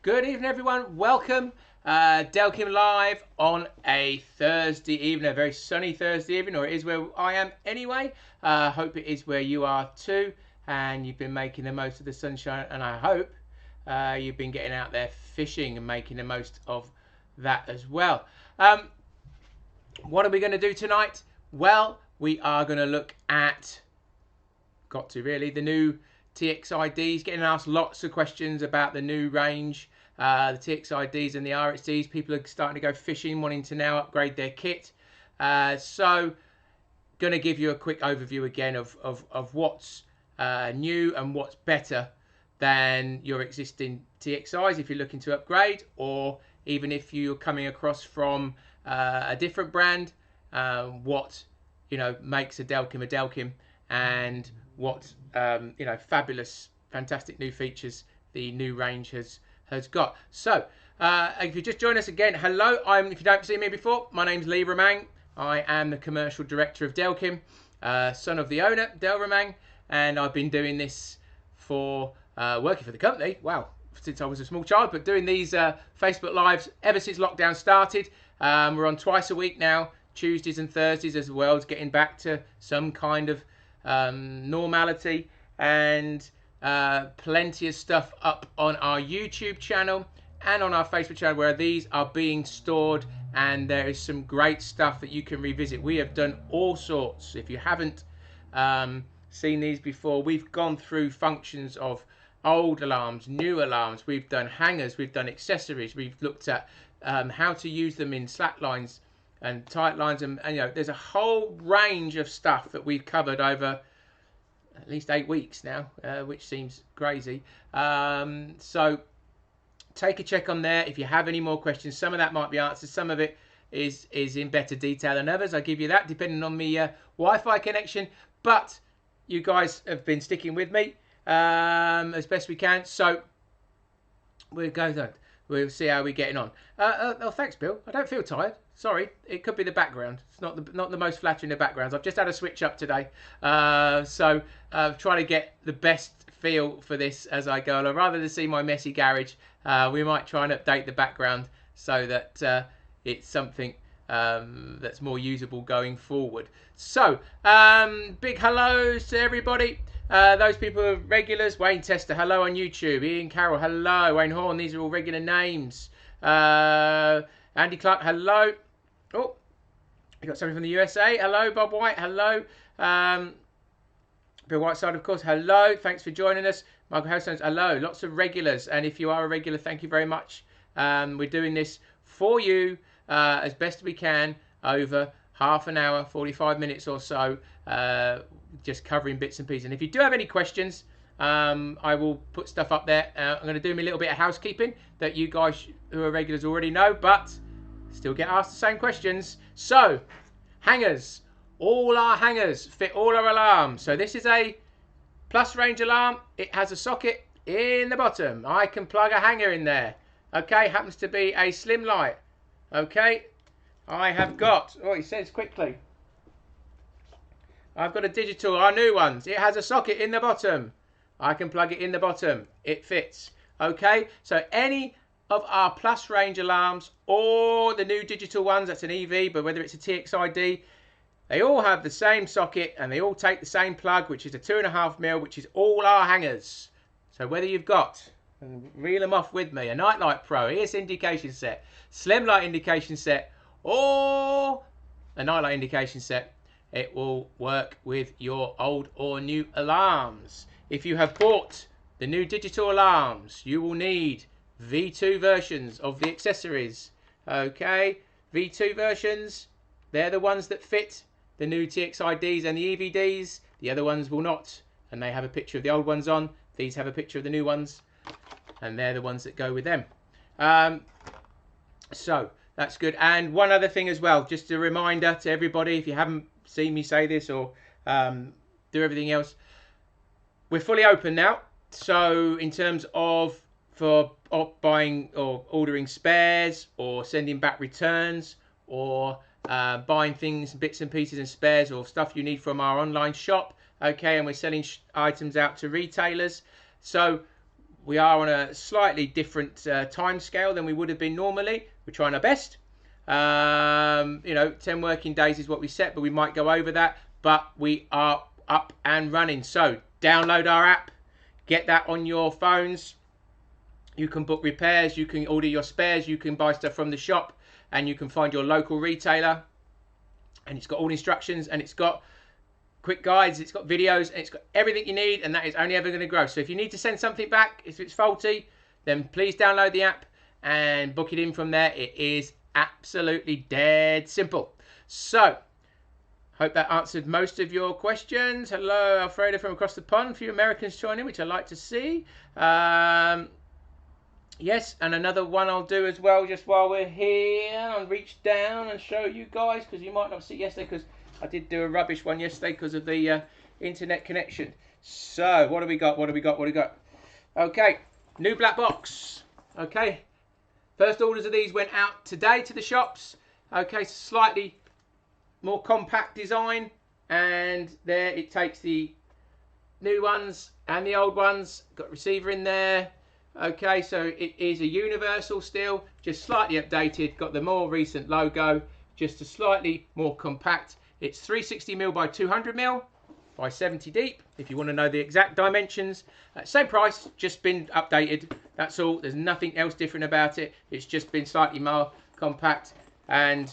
Good evening, everyone. Welcome. Delkim live on a Thursday evening, a very sunny Thursday evening, or it is where I am anyway. Hope it is where you are too, and you've been making the most of the sunshine, and I hope you've been getting out there fishing and making the most of that as well. What are we going to do tonight? Well, we are going to look at, the new Txi-Ds, getting asked lots of questions about the new range, the Txi-Ds and the RXDs. People are starting to go fishing, wanting to now upgrade their kit. So, going to give you a quick overview again of what's new and what's better than your existing TXIs if you're looking to upgrade, or even if you're coming across from a different brand, what makes a Delkim, and what fabulous, fantastic new features the new range has got. So if you just join us again, hello. If you don't see me before, my name's Lee Romang. I am the commercial director of Delkim, son of the owner, Del Romang, and I've been doing this for working for the company. Wow, since I was a small child, but doing these Facebook Lives ever since lockdown started. We're on twice a week now, Tuesdays and Thursdays, as the world's getting back to some kind of normality, and plenty of stuff up on our YouTube channel and on our Facebook channel where these are being stored, and there is some great stuff that you can revisit. We have done all sorts. If you haven't seen these before, we've gone through functions of old alarms, new alarms, we've done hangers, we've done accessories, we've looked at how to use them in slack lines and tight lines, and there's a whole range of stuff that we've covered over at least 8 weeks now, which seems crazy. So take a check on there if you have any more questions. Some of that might be answered, some of it is in better detail than others. I give you that depending on the Wi-Fi connection, but you guys have been sticking with me as best we can, so we'll go there. We'll see how we're getting on. Oh, thanks, Bill. I don't feel tired. Sorry, it could be the background. It's not the most flattering of backgrounds. I've just had a switch up today, so trying to get the best feel for this as I go along. Rather than see my messy garage, we might try and update the background so that it's something that's more usable going forward. So, big hellos to everybody. Those people are regulars. Wayne Tester, hello on YouTube. Ian Carroll, hello. Wayne Horn, these are all regular names. Andy Clark, hello. Oh, you got something from the USA. Hello, Bob White, hello. Bill Whiteside, of course, hello. Thanks for joining us. Michael Hellstones, hello. Lots of regulars, and if you are a regular, thank you very much. We're doing this for you as best we can over half an hour, 45 minutes or so, just covering bits and pieces. And if you do have any questions, I will put stuff up there. I'm going to do me a little bit of housekeeping that you guys who are regulars already know, but still get asked the same questions. So, hangers. All our hangers fit all our alarms. So this is a plus range alarm. It has a socket in the bottom. I can plug a hanger in there. Okay, happens to be a slim light. Okay, I have got, oh, he says quickly, I've got a digital, our new ones. It has a socket in the bottom. I can plug it in the bottom. It fits. Okay, so any of our plus range alarms or the new digital ones, that's an EV, but whether it's a TXI-D, they all have the same socket and they all take the same plug, which is a 2.5mm, which is all our hangers. So whether you've got, and reel them off with me, a Nightlight Pro, ES indication set, slim light indication set, or a nightlight indication set, it will work with your old or new alarms. If you have bought the new digital alarms, you will need V2 versions of the accessories. Okay, V2 versions, they're the ones that fit the new TXI-Ds and the EVDs. The other ones will not, and they have a picture of the old ones on. These have a picture of the new ones, and they're the ones that go with them. So that's good. And one other thing as well, just a reminder to everybody, if you haven't seen me say this or do everything else, we're fully open now. So in terms of for buying or ordering spares or sending back returns or buying things, bits and pieces and spares or stuff you need from our online shop, okay, and we're selling items out to retailers. So we are on a slightly different time scale than we would have been normally. We're trying our best. 10 working days is what we set, but we might go over that. But we are up and running. So download our app, get that on your phones. You can book repairs, you can order your spares, you can buy stuff from the shop, and you can find your local retailer. And it's got all instructions, and it's got quick guides, it's got videos, and it's got everything you need, and that is only ever going to grow. So if you need to send something back, if it's faulty, then please download the app and book it in from there. It is absolutely dead simple. So hope that answered most of your questions. Hello, Alfredo from across the pond. A few Americans joining, which I like to see. Yes, and another one I'll do as well just while we're here. I'll reach down and show you guys, because you might not see it yesterday, because I did do a rubbish one yesterday because of the internet connection. So what do we got? Okay, new black box. Okay, first orders of these went out today to the shops. Okay, slightly more compact design, and there it takes the new ones and the old ones. Got receiver in there. Okay, so it is a universal still, just slightly updated. Got the more recent logo, just a slightly more compact. It's 360mm by 200mm by 70 deep. If you want to know the exact dimensions, same price, just been updated. That's all. There's nothing else different about it. It's just been slightly more compact and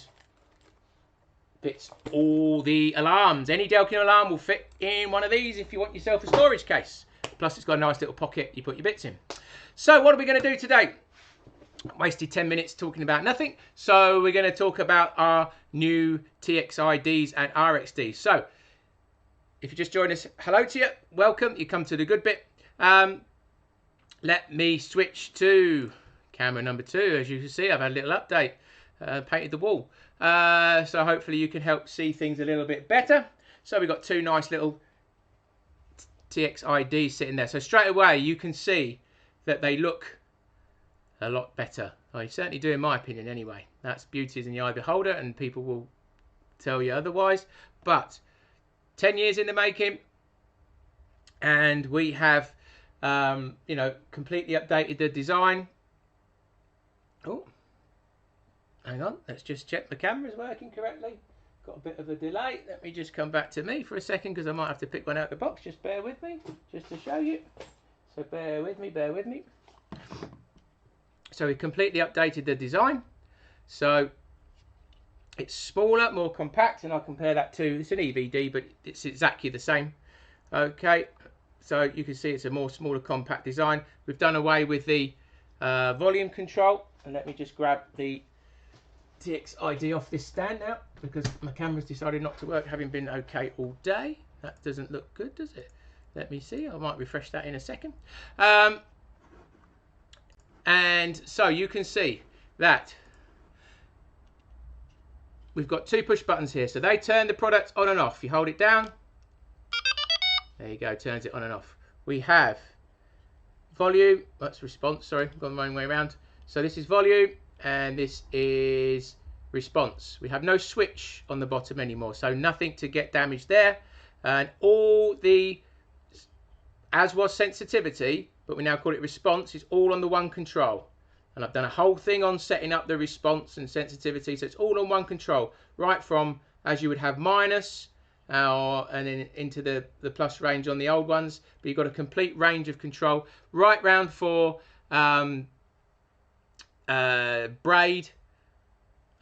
fits all the alarms. Any Delkim alarm will fit in one of these if you want yourself a storage case. Plus, it's got a nice little pocket you put your bits in. So what are we going to do today? Wasted 10 minutes talking about nothing. So we're going to talk about our new TXIDs and RXDs. So if you just joined us, hello to you. Welcome. You come to the good bit. Let me switch to camera number 2. As you can see, I've had a little update. Painted the wall. So hopefully you can help see things a little bit better. So we've got two nice little TXIDs sitting there. So straight away you can see that they look a lot better. I certainly do, in my opinion anyway. That's beauty is in the eye of the beholder, and people will tell you otherwise. But 10 years in the making, and we have completely updated the design. Oh, hang on, let's just check the camera's working correctly. Got a bit of a delay. Let me just come back to me for a second, because I might have to pick one out of the box. Just bear with me, just to show you. So bear with me. So we completely updated the design. So it's smaller, more compact, and I'll compare that to, it's an EVD, but it's exactly the same. Okay, so you can see it's a more smaller, compact design. We've done away with the volume control, and let me just grab the TXID off this stand now, because my camera's decided not to work, having been okay all day. That doesn't look good, does it? Let me see, I might refresh that in a second. And so you can see that we've got two push buttons here. So they turn the product on and off. You hold it down. There you go, turns it on and off. We have volume, that's response, sorry, I've gone the wrong way around. So this is volume, and this is response. We have no switch on the bottom anymore, so nothing to get damaged there. And all the, as was sensitivity, but we now call it response, is all on the one control. And I've done a whole thing on setting up the response and sensitivity, so it's all on one control, right from as you would have minus and then into the plus range on the old ones, but you've got a complete range of control right round for braid.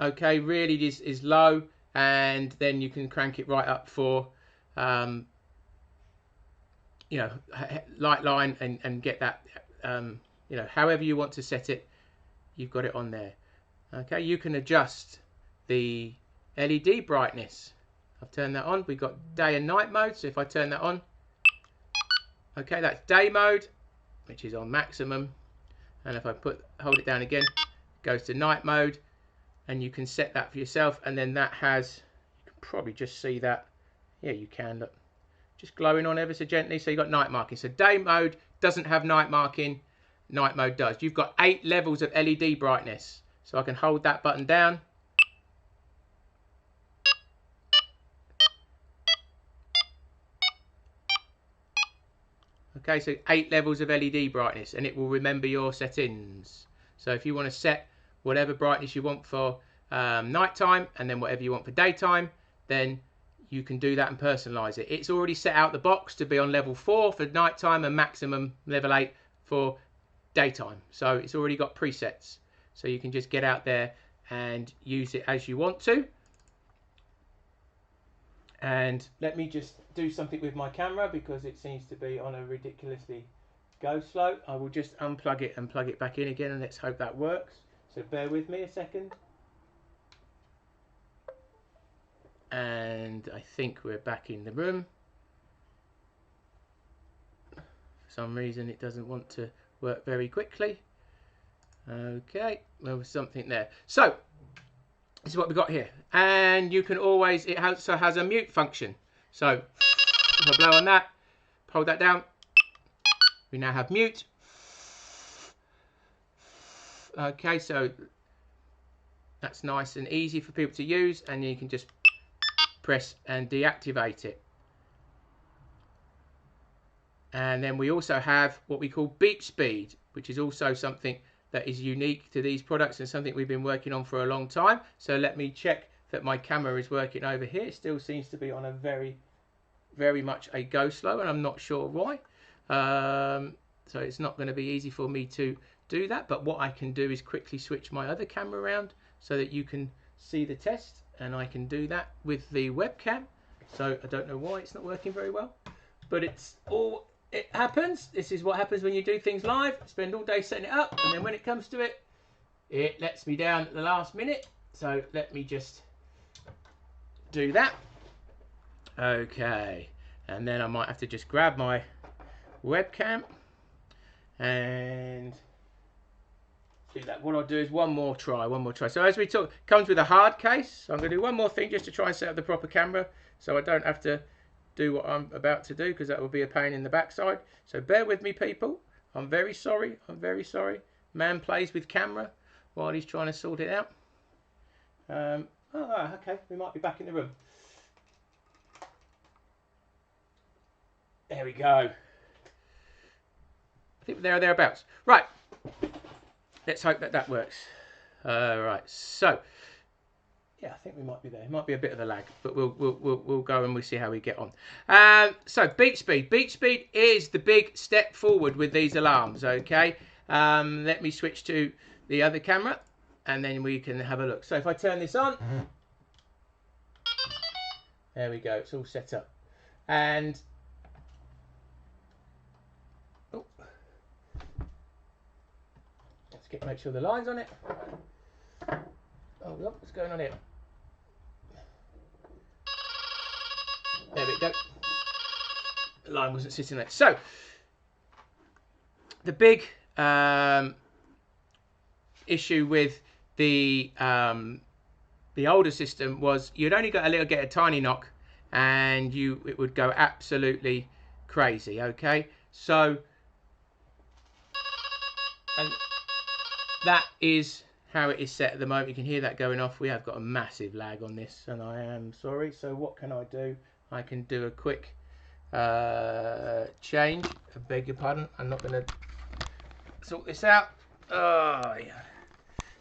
Okay, really is low, and then you can crank it right up for light line and get that however you want to set it, you've got it on there. Okay, you can adjust the LED brightness. I've turned that on. We've got day and night mode, so if I turn that on, okay, that's day mode, which is on maximum, and if I hold it down again, it goes to night mode, and you can set that for yourself. And then that has, you can probably just see that, yeah, you can, look, just glowing on ever so gently. So you've got night marking. So day mode doesn't have night marking, night mode does. You've got 8 levels of LED brightness, so I can hold that button down. Okay, so 8 levels of LED brightness, and it will remember your settings. So if you want to set whatever brightness you want for nighttime, and then whatever you want for daytime, then you can do that and personalize it. It's already set out the box to be on level 4 for nighttime and maximum level 8 for daytime. So it's already got presets. So you can just get out there and use it as you want to. And let me just do something with my camera because it seems to be on a ridiculously go slow. I will just unplug it and plug it back in again, and let's hope that works. So bear with me a second. And I think we're back in the room. For some reason it doesn't want to work very quickly. Okay, there was something there. So this is what we got here, and you can always, it also has a mute function. So if I blow on that, hold that down, we now have mute. Okay, so that's nice and easy for people to use, and you can just press and deactivate it. And then we also have what we call beep speed, which is also something that is unique to these products and something we've been working on for a long time. So let me check that my camera is working over here. It still seems to be on a very much a go slow, and I'm not sure why. So it's not going to be easy for me to do that, but what I can do is quickly switch my other camera around so that you can see the test, and I can do that with the webcam. So I don't know why it's not working very well, but it happens. This is what happens when you do things live. Spend all day setting it up, and then when it comes to it, it lets me down at the last minute. So let me just do that. Okay, and then I might have to just grab my webcam and do that. What I'll do is one more try. So as we talk, comes with a hard case. So I'm going to do one more thing just to try and set up the proper camera, so I don't have to do what I'm about to do, because that will be a pain in the backside. So bear with me, people. I'm very sorry. Man plays with camera while he's trying to sort it out. Okay, we might be back in the room. There we go. I think there thereabouts. Right. Let's hope that works. Right. So yeah, I think we might be there. It might be a bit of a lag, but we'll go and we'll see how we get on. So beep speed. Beep speed is the big step forward with these alarms. Okay. Let me switch to the other camera, and then we can have a look. So if I turn this on, there we go. It's all set up, and let's make sure the line's on it. Oh look, what's going on here? There we go. The line wasn't sitting there. So the big issue with the older system was you'd only get a tiny knock, and it would go absolutely crazy. Okay, so and that is how it is set at the moment. You can hear that going off. We have got a massive lag on this, and I am sorry. So what can I do? I can do a quick change. I beg your pardon. I'm not going to sort this out. Oh yeah.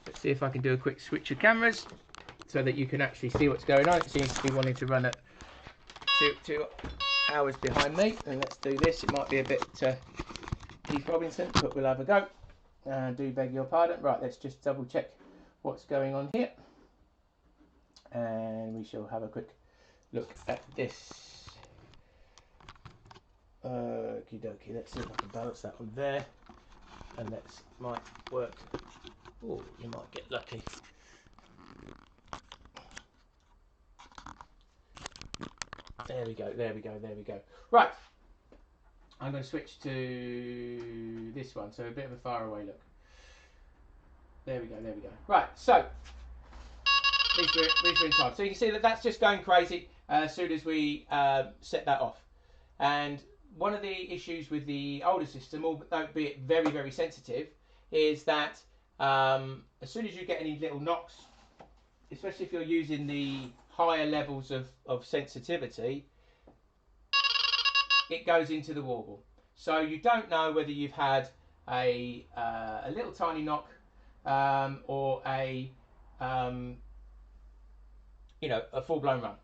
Let's see if I can do a quick switch of cameras so that you can actually see what's going on. It seems to be wanting to run at 2 hours behind me. And let's do this. It might be a bit Keith Robinson, but we'll have a go. Do beg your pardon. Right, let's just double check what's going on here, and we shall have a quick look at this. Okie dokie, let's see if I can balance that one there, and that might work. Oh, you might get lucky. There we go. Right, I'm going to switch to this one, so a bit of a far away look. There we go. Right, so we're in time. So you can see that that's just going crazy as soon as we set that off. And one of the issues with the older system, albeit very, very sensitive, is that as soon as you get any little knocks, especially if you're using the higher levels of sensitivity, it goes into the warble. So you don't know whether you've had a little tiny knock or a a full-blown run.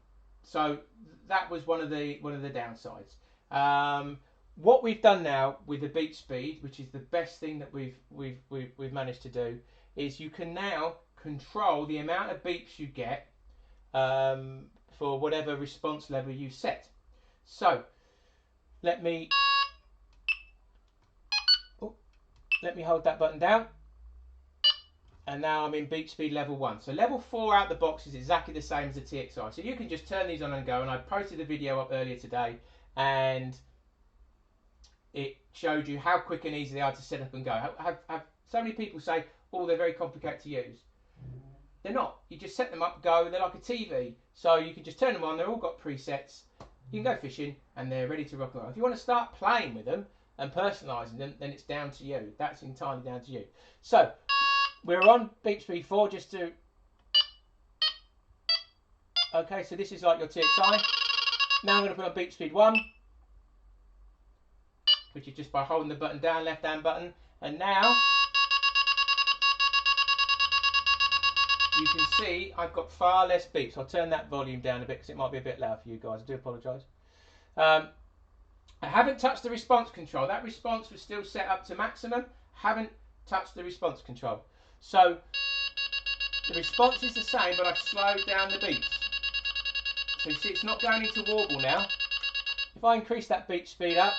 So that was one of the downsides. What we've done now with the beat speed, which is the best thing that we've managed to do, is you can now control the amount of beeps you get for whatever response level you set. So let me hold that button down, and now I'm in beat speed level 1. So level 4 out the box is exactly the same as the TXI. So you can just turn these on and go, and I posted the video up earlier today, and it showed you how quick and easy they are to set up and go. Have so many people say, oh, they're very complicated to use. They're not. You just set them up, go, they're like a TV. So you can just turn them on, they're all got presets. You can go fishing, and they're ready to rock and roll. If you want to start playing with them and personalising them, then it's down to you. That's entirely down to you. So we're on beat speed 4 just to... Okay, so this is like your TXI. Now I'm going to put on beat speed 1, which is just by holding the button down, left hand button. And now you can see I've got far less beeps. I'll turn that volume down a bit because it might be a bit loud for you guys. I do apologise. I haven't touched the response control. That response was still set up to maximum. Haven't touched the response control. So the response is the same, but I've slowed down the beats. So you see it's not going into warble now. If I increase that beat speed up,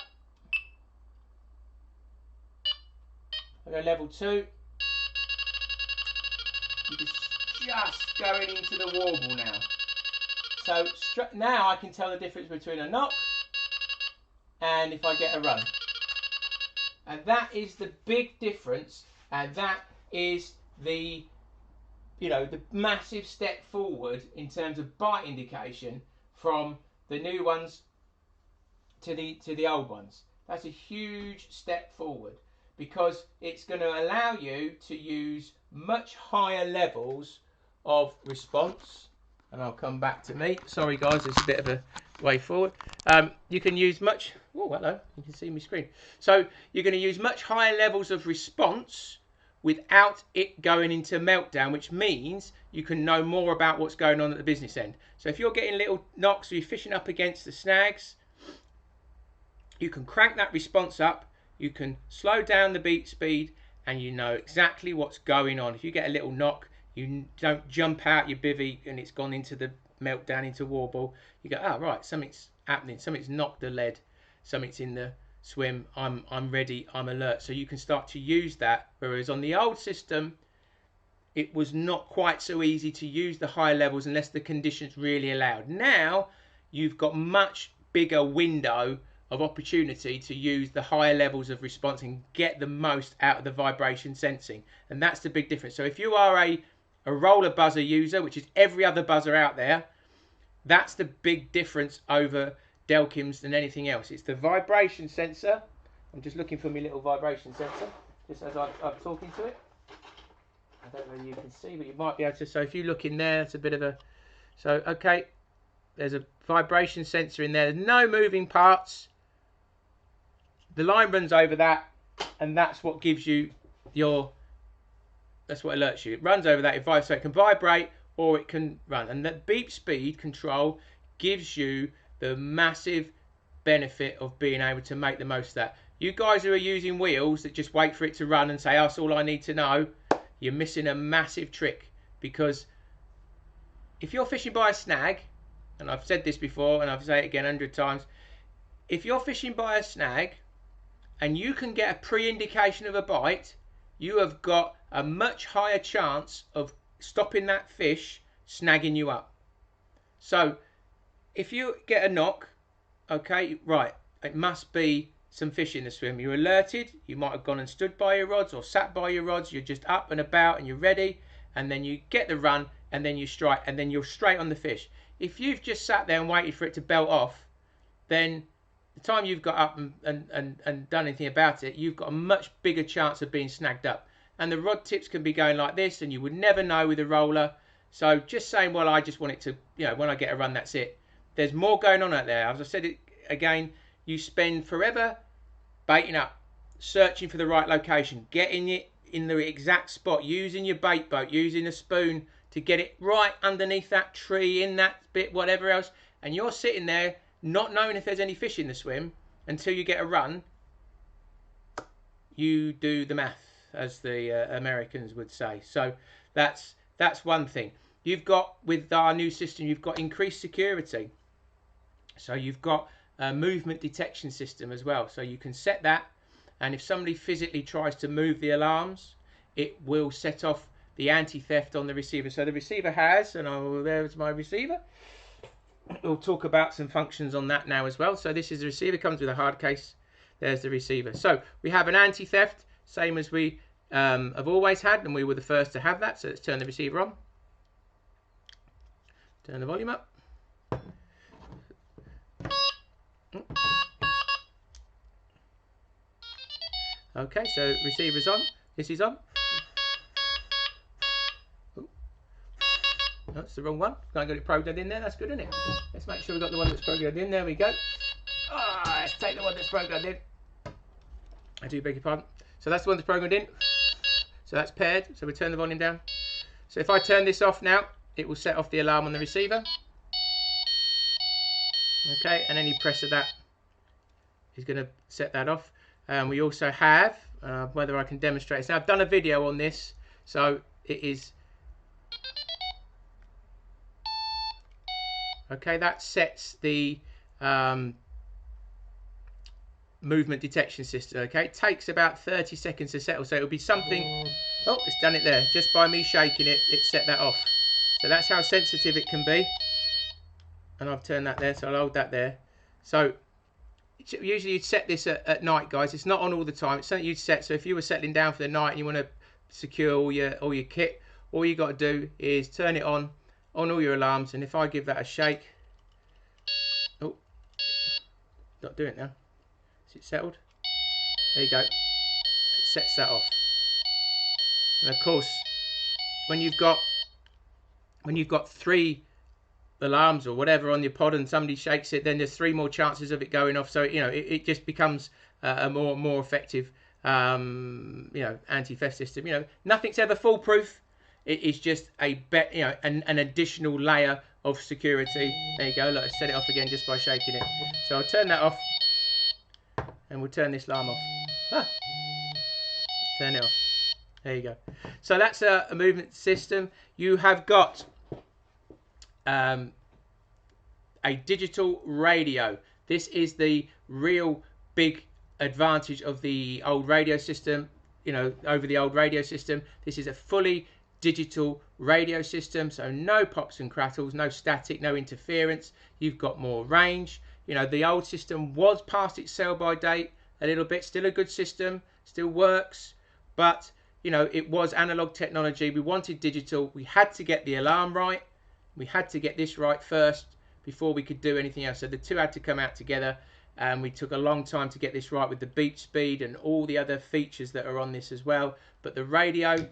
I go level 2. It's just going into the warble now. So now I can tell the difference between a knock and if I get a run. And that is the big difference, and that is the the massive step forward in terms of bite indication from the new ones to the old ones. That's a huge step forward, because it's going to allow you to use much higher levels of response. And I'll come back to me. Sorry guys, it's a bit of a way forward. You can use much... Oh, hello. You can see my screen. So you're going to use much higher levels of response without it going into meltdown, which means you can know more about what's going on at the business end. So if you're getting little knocks or you're fishing up against the snags, you can crank that response up. You can slow down the beat speed, and you know exactly what's going on. If you get a little knock, you don't jump out your bivvy and it's gone into the meltdown, into warble. You go, oh right, something's happening, something's knocked the lead, something's in the swim, I'm ready, I'm alert. So you can start to use that, whereas on the old system it was not quite so easy to use the higher levels unless the conditions really allowed. Now you've got much bigger window of opportunity to use the higher levels of response and get the most out of the vibration sensing, and that's the big difference. So if you are a roller buzzer user, which is every other buzzer out there, that's the big difference over Delkim's than anything else. It's the vibration sensor. I'm just looking for my little vibration sensor just as I'm talking to it. I don't know if you can see, but you might be able to. So if you look in there, it's a bit of a... So okay, there's a vibration sensor in there. There's no moving parts. The line runs over that, and that's what gives you your... That's what alerts you. It runs over that, so it can vibrate or it can run. And that beep speed control gives you the massive benefit of being able to make the most of that. You guys who are using wheels that just wait for it to run and say, oh, that's all I need to know, you're missing a massive trick. Because if you're fishing by a snag, and I've said this before and I've said it again 100 times, if you're fishing by a snag and you can get a pre-indication of a bite, you have got a much higher chance of stopping that fish snagging you up. So if you get a knock, okay, right, it must be some fish in the swim. You're alerted, you might have gone and stood by your rods or sat by your rods, you're just up and about and you're ready, and then you get the run and then you strike and then you're straight on the fish. If you've just sat there and waited for it to belt off, then the time you've got up and done anything about it, you've got a much bigger chance of being snagged up. And the rod tips can be going like this, and you would never know with a roller. So just saying, well, I just want it to, when I get a run, that's it. There's more going on out there. As I said it again, you spend forever baiting up, searching for the right location, getting it in the exact spot, using your bait boat, using a spoon to get it right underneath that tree, in that bit, whatever else, and you're sitting there not knowing if there's any fish in the swim until you get a run. You do the math, as the Americans would say. So that's one thing. You've got, with our new system, you've got increased security. So you've got a movement detection system as well. So you can set that, and if somebody physically tries to move the alarms, it will set off the anti-theft on the receiver. So the receiver has, and there's my receiver. We'll talk about some functions on that now as well. So this is the receiver, comes with a hard case. There's the receiver. So we have an anti-theft, same as we have always had, and we were the first to have that. So let's turn the receiver on. Turn the volume up. Okay, so receiver's on. This is on. Ooh. That's the wrong one. I got it programmed in there. That's good, isn't it? Let's make sure we've got the one that's programmed in. There we go. Let's take the one that's programmed in. I do beg your pardon. So that's the one that's programmed in. So that's paired. So we turn the volume down. So if I turn this off now, it will set off the alarm on the receiver. Okay, and any press of that is going to set that off. We also have, whether I can demonstrate this. Now, I've done a video on this, so it is. Okay, that sets the movement detection system. Okay, it takes about 30 seconds to settle, so it'll be something. Oh, it's done it there. Just by me shaking it, it set that off. So that's how sensitive it can be. And I've turned that there, so I'll hold that there. So usually you'd set this at night, guys. It's not on all the time. It's something you'd set. So if you were settling down for the night and you want to secure all your kit, all you got to do is turn it on all your alarms. And if I give that a shake, oh, not doing it now. Is it settled? There you go. It sets that off. And of course, when you've got 3 alarms or whatever on your pod and somebody shakes it, then there's 3 more chances of it going off. So it just becomes a more effective anti-theft system. Nothing's ever foolproof. It is just an additional layer of security. There you go. Look, I set it off again just by shaking it. So I'll turn that off, and we'll turn this alarm off. Turn it off. There you go. So that's a movement system. You have got a digital radio. This is the real big advantage of the old radio system, over the old radio system. This is a fully digital radio system, so no pops and crackles, no static, no interference. You've got more range. The old system was past its sell-by date a little bit. Still a good system, still works, but it was analog technology. We wanted digital. We had to get the alarm right. We had to get this right first before we could do anything else. So the two had to come out together, and we took a long time to get this right with the beat speed and all the other features that are on this as well. But the radio,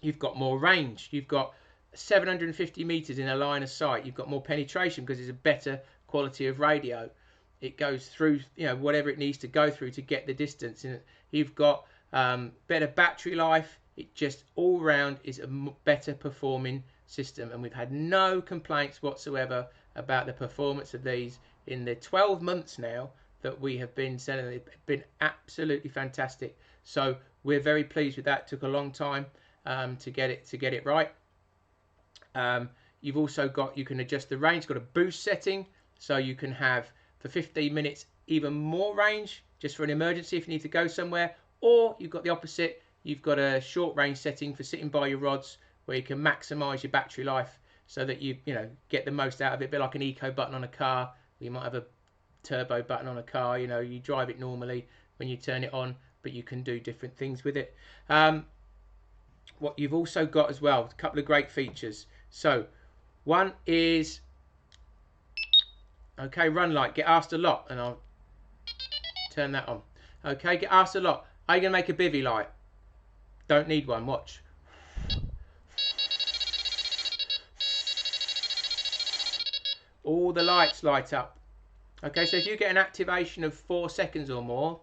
you've got more range. You've got 750 meters in a line of sight. You've got more penetration because it's a better quality of radio. It goes through whatever it needs to go through to get the distance. And you've got better battery life. It just all round is a better performing system, and we've had no complaints whatsoever about the performance of these in the 12 months now that we have been selling. They've been absolutely fantastic. So we're very pleased with that. It took a long time to get it right. You've also got, you can adjust the range. It's got a boost setting, so you can have for 15 minutes even more range just for an emergency if you need to go somewhere, or you've got the opposite. You've got a short range setting for sitting by your rods, where you can maximize your battery life so that you get the most out of it. A bit like an eco button on a car. You might have a turbo button on a car. You drive it normally when you turn it on, but you can do different things with it. What you've also got as well, a couple of great features. So one is, okay, run light, get asked a lot, and I'll turn that on. Okay, get asked a lot. Are you going to make a bivvy light? Don't need one, watch. All the lights light up. Okay, so if you get an activation of 4 seconds or more,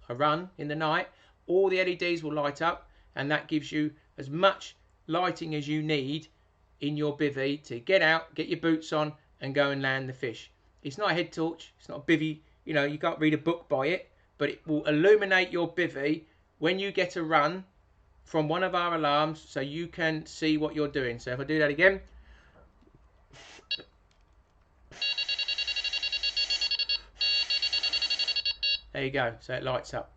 a run in the night, all the LEDs will light up, and that gives you as much lighting as you need in your bivvy to get out, get your boots on, and go and land the fish. It's not a head torch, it's not a bivvy, you know, you can't read a book by it, but it will illuminate your bivvy when you get a run from one of our alarms, so you can see what you're doing. So if I do that again, there you go, so it lights up.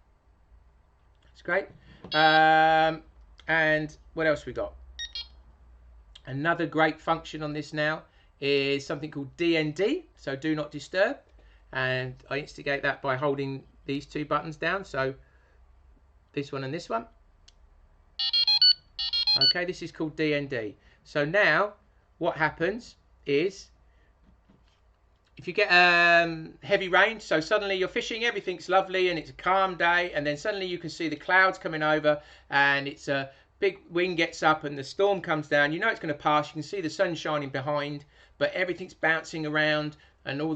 It's great. And what else we got? Another great function on this now is something called DND, so do not disturb, and I instigate that by holding these two buttons down, so this one and this one. Okay, this is called DND. So now what happens is if you get heavy rain, so suddenly you're fishing, everything's lovely and it's a calm day, and then suddenly you can see the clouds coming over and it's a big wind gets up and the storm comes down, you know it's going to pass, you can see the sun shining behind, but everything's bouncing around and all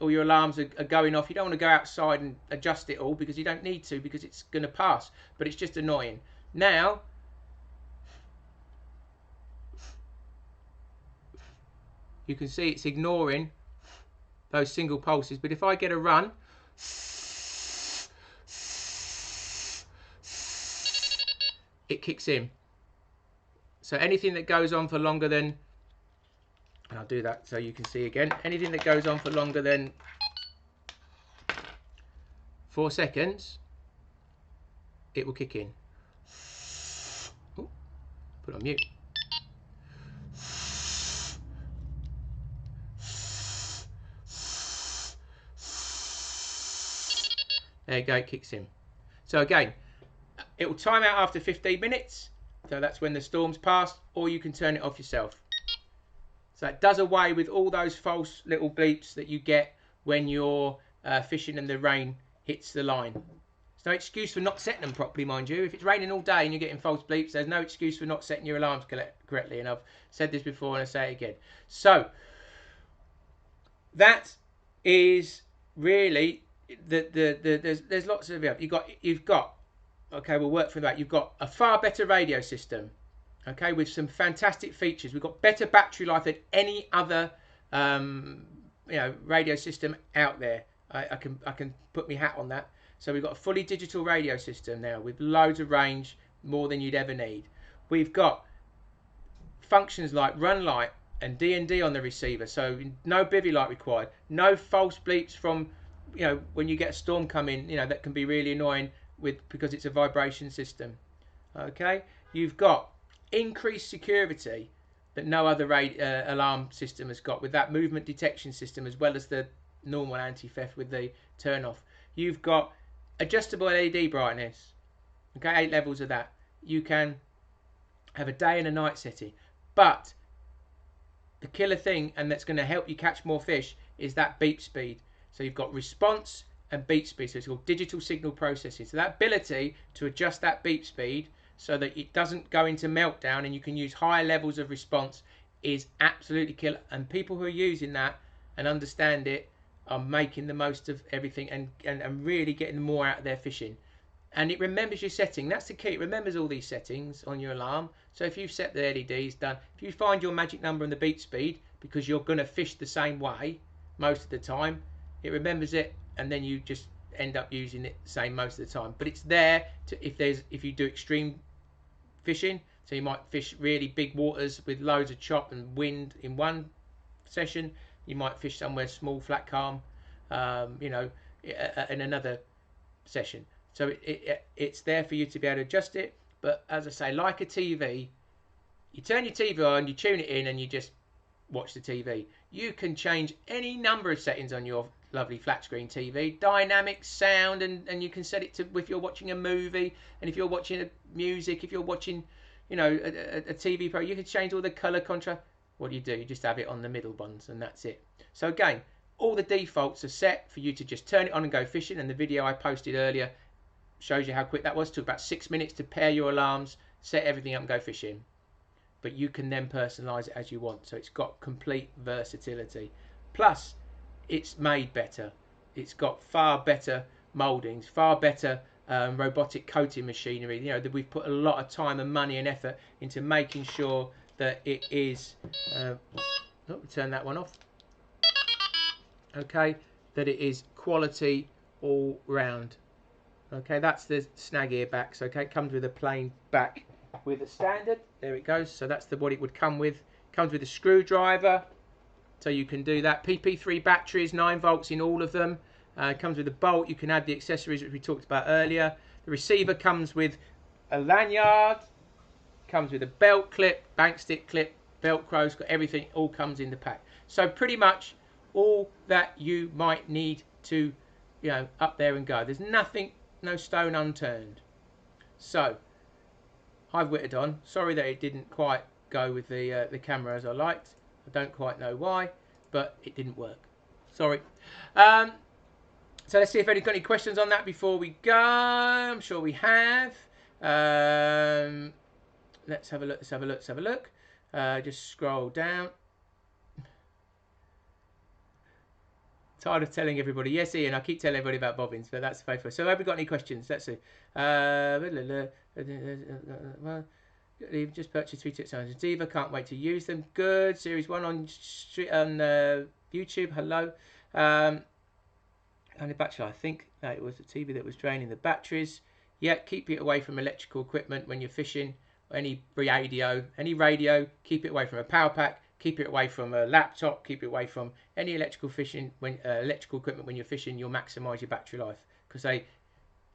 your alarms are going off. You don't want to go outside and adjust it all because you don't need to, because it's going to pass, but it's just annoying. Now you can see it's ignoring those single pulses, but if I get a run, it kicks in. So anything that goes on for longer than, and I'll do that so you can see again, anything that goes on for longer than 4 seconds, it will kick in. Ooh, put on mute. There you go, it kicks in. So again, it will time out after 15 minutes. So that's when the storm's passed, or you can turn it off yourself. So it does away with all those false little bleeps that you get when you're fishing and the rain hits the line. There's no excuse for not setting them properly, mind you. If it's raining all day and you're getting false bleeps, there's no excuse for not setting your alarms correctly. And I've said this before and I say it again. So that is really there's lots of it. You've got okay, we'll work through that. You've got a far better radio system, okay, with some fantastic features. We've got better battery life than any other radio system out there. I can put my hat on that. So we've got a fully digital radio system now with loads of range, more than you'd ever need. We've got functions like run light and D&D on the receiver, so no bivvy light required, no false bleeps from when you get a storm coming, that can be really annoying because it's a vibration system. Okay, you've got increased security that no other alarm system has got, with that movement detection system as well as the normal anti-theft with the turn off. You've got adjustable LED brightness, okay, 8 levels of that. You can have a day and a night setting, but the killer thing, and that's going to help you catch more fish, is that beep speed. So you've got response and beep speed, so it's called digital signal processing. So that ability to adjust that beep speed so that it doesn't go into meltdown and you can use higher levels of response is absolutely killer. And people who are using that and understand it are making the most of everything and really getting more out of their fishing. And it remembers your setting. That's the key. It remembers all these settings on your alarm. So if you've set the LEDs done, if you find your magic number and the beep speed, because you're going to fish the same way most of the time, it remembers it, and then you just end up using it the same most of the time. But it's there to if you do extreme fishing, so you might fish really big waters with loads of chop and wind in one session. You might fish somewhere small, flat, calm, in another session. So it's there for you to be able to adjust it. But as I say, like a TV, you turn your TV on, you tune it in, and you just watch the TV. You can change any number of settings on your lovely flat screen TV, dynamic sound, and you can set it to if you're watching a movie, and if you're watching music, if you're watching a TV program, you can change all the color contrast. What do? You just have it on the middle ones, and that's it. So again, all the defaults are set for you to just turn it on and go fishing, and the video I posted earlier shows you how quick that was. It took about 6 minutes to pair your alarms, set everything up and go fishing. But you can then personalize it as you want, so it's got complete versatility. Plus it's made better. It's got far better mouldings, far better robotic coating machinery. You know, that we've put a lot of time and money and effort into making sure that it is. Turn that one off. Okay, that it is quality all round. Okay, that's the snag ear backs. Okay, it comes with a plain back with a standard. There it goes. So that's what it would come with. Comes with a screwdriver, so you can do that. PP3 batteries, 9 volts in all of them. Comes with a bolt. You can add the accessories which we talked about earlier. The receiver comes with a lanyard. Comes with a belt clip, bank stick clip, Velcro's got everything. All comes in the pack. So pretty much all that you might need to, you know, up there and go. There's nothing, no stone unturned. So I've whittled on. Sorry that it didn't quite go with the camera as I liked. I don't quite know why, but it didn't work. Sorry. So let's see if anybody's got any questions on that before we go. I'm sure we have. Let's have a look. Let's have a look. Let's have a look. Just scroll down. Tired of telling everybody. Yes, Ian, I keep telling everybody about bobbins, but that's faithful. So have we got any questions? Let's see. Just purchased 3 tips on Diva. Can't wait to use them. Good. Series 1 on YouTube. Hello. Only battery. I think that it was the TV that was draining the batteries. Yeah, keep it away from electrical equipment when you're fishing. Any radio, keep it away from a power pack. Keep it away from a laptop. Keep it away from any electrical equipment when you're fishing. You'll maximise your battery life because they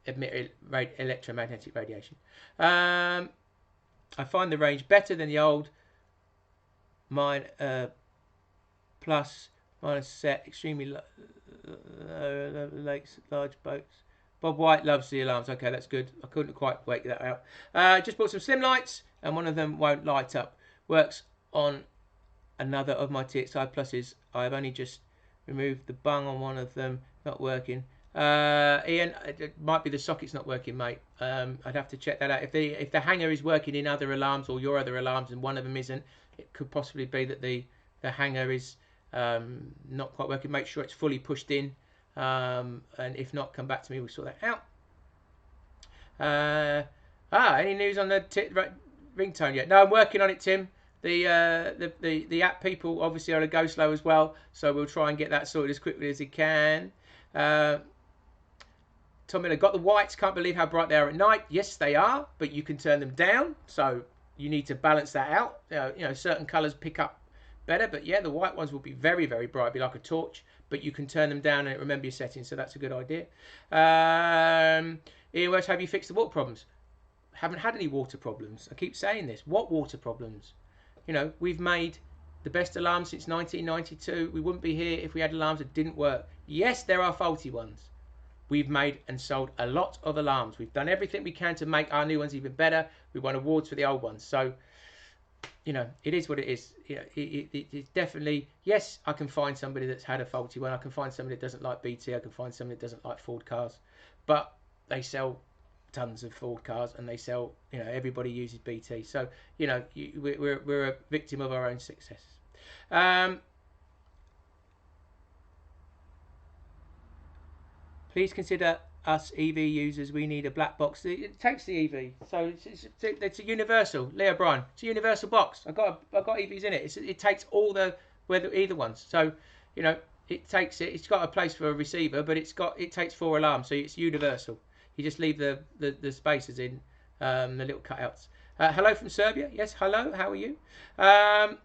emit electromagnetic radiation. I find the range better than the old mine plus minus set. Extremely lakes, large boats. Bob White loves the alarms. Okay, that's good. I couldn't quite work that out. Just bought some slim lights, and one of them won't light up. Works on another of my TXI pluses. I've only just removed the bung on one of them. Not working. Ian, it might be the socket's not working, mate. I'd have to check that out. If the hanger is working in other alarms or your other alarms and one of them isn't, it could possibly be that the hanger is not quite working. Make sure it's fully pushed in. And if not, come back to me. We'll sort that out. Any news on the ringtone yet? No, I'm working on it, Tim. The app people obviously are to go slow as well, so we'll try and get that sorted as quickly as we can. Tom Miller, got the whites. Can't believe how bright they are at night. Yes, they are, but you can turn them down, so you need to balance that out. You know, certain colours pick up better, but yeah, the white ones will be very, very bright, be like a torch. But you can turn them down and remember your settings, so that's a good idea. Ian Welsh, have you fixed the water problems? Haven't had any water problems. I keep saying this. What water problems? You know, we've made the best alarms since 1992. We wouldn't be here if we had alarms that didn't work. Yes, there are faulty ones. We've made and sold a lot of alarms. We've done everything we can to make our new ones even better. We won awards for the old ones. So, you know, it is what it is. You know, it's definitely, yes, I can find somebody that's had a faulty one. I can find somebody that doesn't like BT. I can find somebody that doesn't like Ford cars. But they sell tons of Ford cars and they sell, you know, everybody uses BT. So, you know, we're a victim of our own success. Please consider us EV users. We need a black box. It takes the EV, so it's a universal. Leo Bryan, it's a universal box. I've got EVs in it. It takes all either ones. So, you know, it takes it. It's got a place for a receiver, but it takes 4 alarms, so it's universal. You just leave the spaces in, the little cutouts. Hello from Serbia. Yes, hello. How are you? What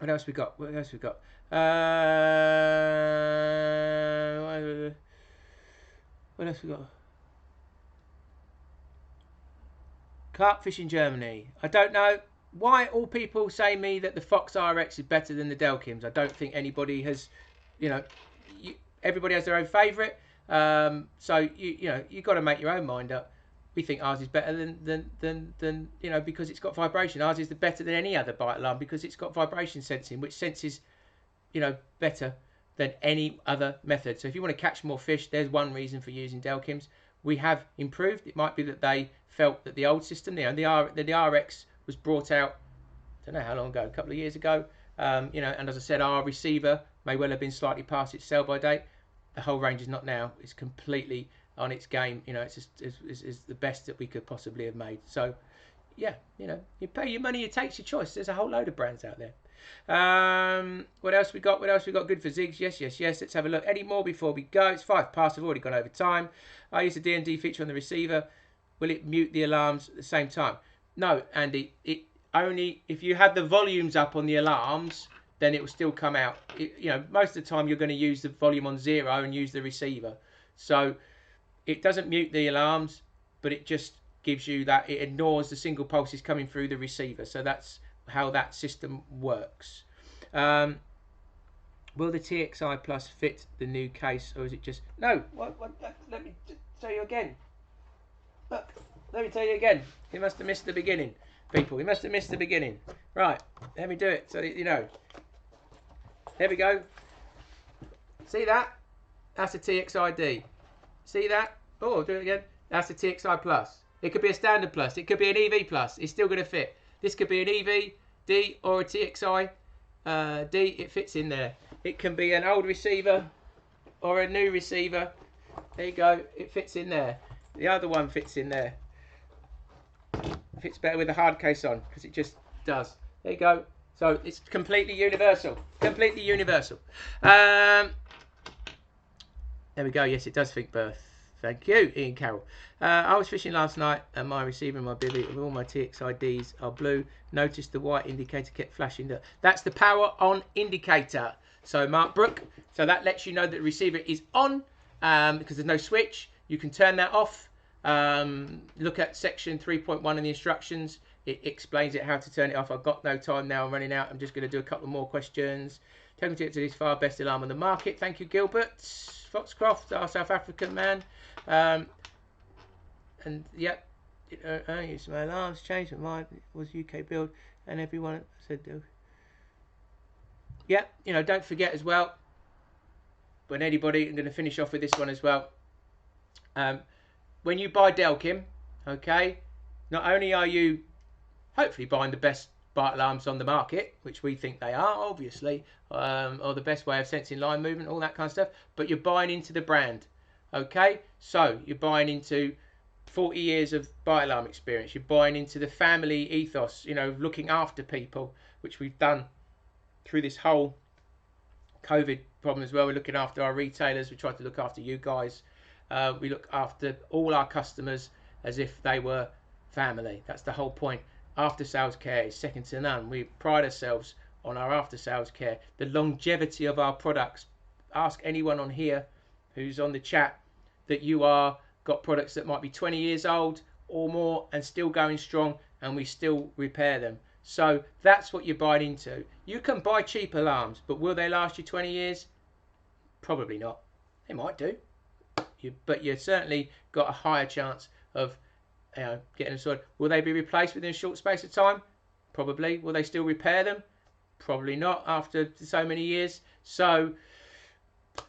else we got? What else we got? What else we got? Carp fish in Germany. I don't know why all people say me that the Fox RX is better than the Delkims. I don't think anybody has, you know, everybody has their own favourite. So you know, you've got to make your own mind up. We think ours is better than you know, because it's got vibration. Ours is better than any other bite alarm because it's got vibration sensing, which senses, you know, better than any other method. So if you want to catch more fish, there's one reason for using Delkims. We have improved. It might be that they felt that the old system, you know, the RX was brought out, I don't know how long ago, a couple of years ago. You know, and as I said, our receiver may well have been slightly past its sell-by date. the whole range is not now. It's completely on its game. You know, it's the best that we could possibly have made. So, yeah, you know, you pay your money, you take your choice. There's a whole load of brands out there. What else we got? What else we got? Good for zigs. Yes. Let's have a look. Any more before we go? It's 5 past. I've already gone over time. I use the D&D feature on the receiver. Will it mute the alarms at the same time? No, Andy. It only if you have the volumes up on the alarms, then it will still come out. You know, most of the time you're going to use the volume on 0 and use the receiver. So it doesn't mute the alarms, but it just gives you that. It ignores the single pulses coming through the receiver. So that's how that system works. Will the TXI Plus fit the new case, or is it just no? Let me tell you again. Look, let me tell you again. You must have missed the beginning, people. You must have missed the beginning. Right, let me do it so that you know. There we go. See that? That's a TXID. See that? Oh, I'll do it again. That's a TXI Plus. It could be a standard Plus. It could be an EV Plus. It's still going to fit. This could be an EV D or a TXI D. It fits in there. It can be an old receiver or a new receiver. There you go. It fits in there. The other one fits in there. It fits better with the hard case on because it just does. There you go. So it's completely universal. Completely universal. There we go. Yes, it does think birth. Thank you, Ian Carroll. I was fishing last night and my receiver and my bivvy of all my TXIDs are blue. Noticed the white indicator kept flashing. That's the power on indicator. So Mark Brook. So that lets you know that the receiver is on because there's no switch. You can turn that off. Look at section 3.1 in the instructions. It explains it how to turn it off. I've got no time now. I'm running out. I'm just going to do a couple more questions. Taking to this far, best alarm on the market. Thank you, Gilbert. Foxcroft, our South African man. And yep, I used my alarms changed. Mine was UK build, and everyone said, yeah, you know, don't forget as well. When anybody, I'm going to finish off with this one as well. When you buy Delkim, okay, not only are you hopefully buying the best bite alarms on the market, which we think they are, obviously, or the best way of sensing line movement, all that kind of stuff, but you're buying into the brand, okay? So you're buying into 40 years of bite alarm experience. You're buying into the family ethos, you know, looking after people, which we've done through this whole COVID problem as well. We're looking after our retailers. We try to look after you guys. We look after all our customers as if they were family. That's the whole point. After sales care is second to none. We pride ourselves on our after sales care, the longevity of our products. Ask anyone on here who's on the chat that you are got products that might be 20 years old or more and still going strong, and we still repair them. So that's what you're buying into. You can buy cheap alarms, but will they last you 20 years? Probably not. They might do, but you certainly got a higher chance of getting them sorted. Will they be replaced within a short space of time? Probably. Will they still repair them? Probably not after so many years. So,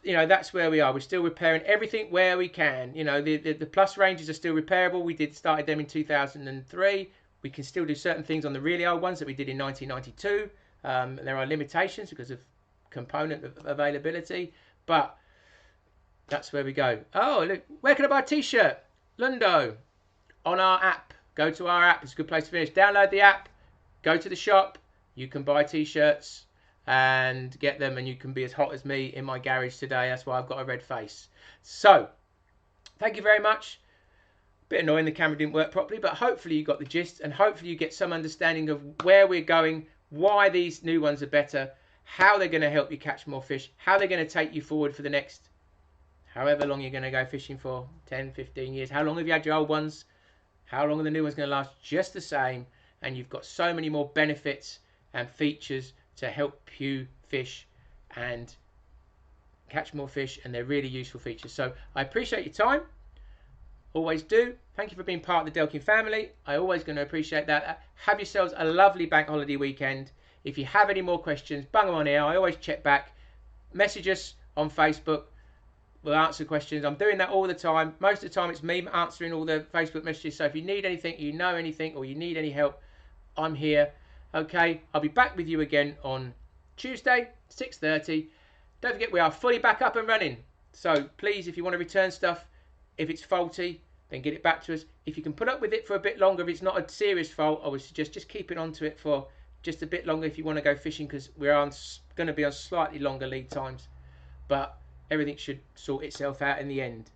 you know, that's where we are. We're still repairing everything where we can. You know, the Plus ranges are still repairable. We started them in 2003. We can still do certain things on the really old ones that we did in 1992. There are limitations because of component availability, but that's where we go. Oh, look, where can I buy a t-shirt? Lundo. On our app. Go to our app. It's a good place to finish. Download the app. Go to the shop. You can buy t-shirts and get them, and you can be as hot as me in my garage today. That's why I've got a red face. So, thank you very much. Bit annoying the camera didn't work properly, but hopefully you got the gist, and hopefully you get some understanding of where we're going, why these new ones are better, how they're going to help you catch more fish, how they're going to take you forward for the next however long you're going to go fishing for, 10, 15 years. How long have you had your old ones? How long are the new ones going to last? Just the same. And you've got so many more benefits and features to help you fish and catch more fish. And they're really useful features. So I appreciate your time. Always do. Thank you for being part of the Delkim family. I always going to appreciate that. Have yourselves a lovely bank holiday weekend. If you have any more questions, bung them on here. I always check back. Message us on Facebook. We'll answer questions. I'm doing that all the time. Most of the time it's me answering all the Facebook messages. So if you need anything, you know anything, or you need any help, I'm here. Okay, I'll be back with you again on Tuesday, 6:30. Don't forget we are fully back up and running. So please, if you want to return stuff, if it's faulty, then get it back to us. If you can put up with it for a bit longer, if it's not a serious fault, I would suggest just keeping onto it for just a bit longer if you want to go fishing, because we're going to be on slightly longer lead times. But everything should sort itself out in the end.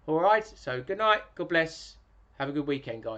All right, so good night, God bless, have a good weekend, guys.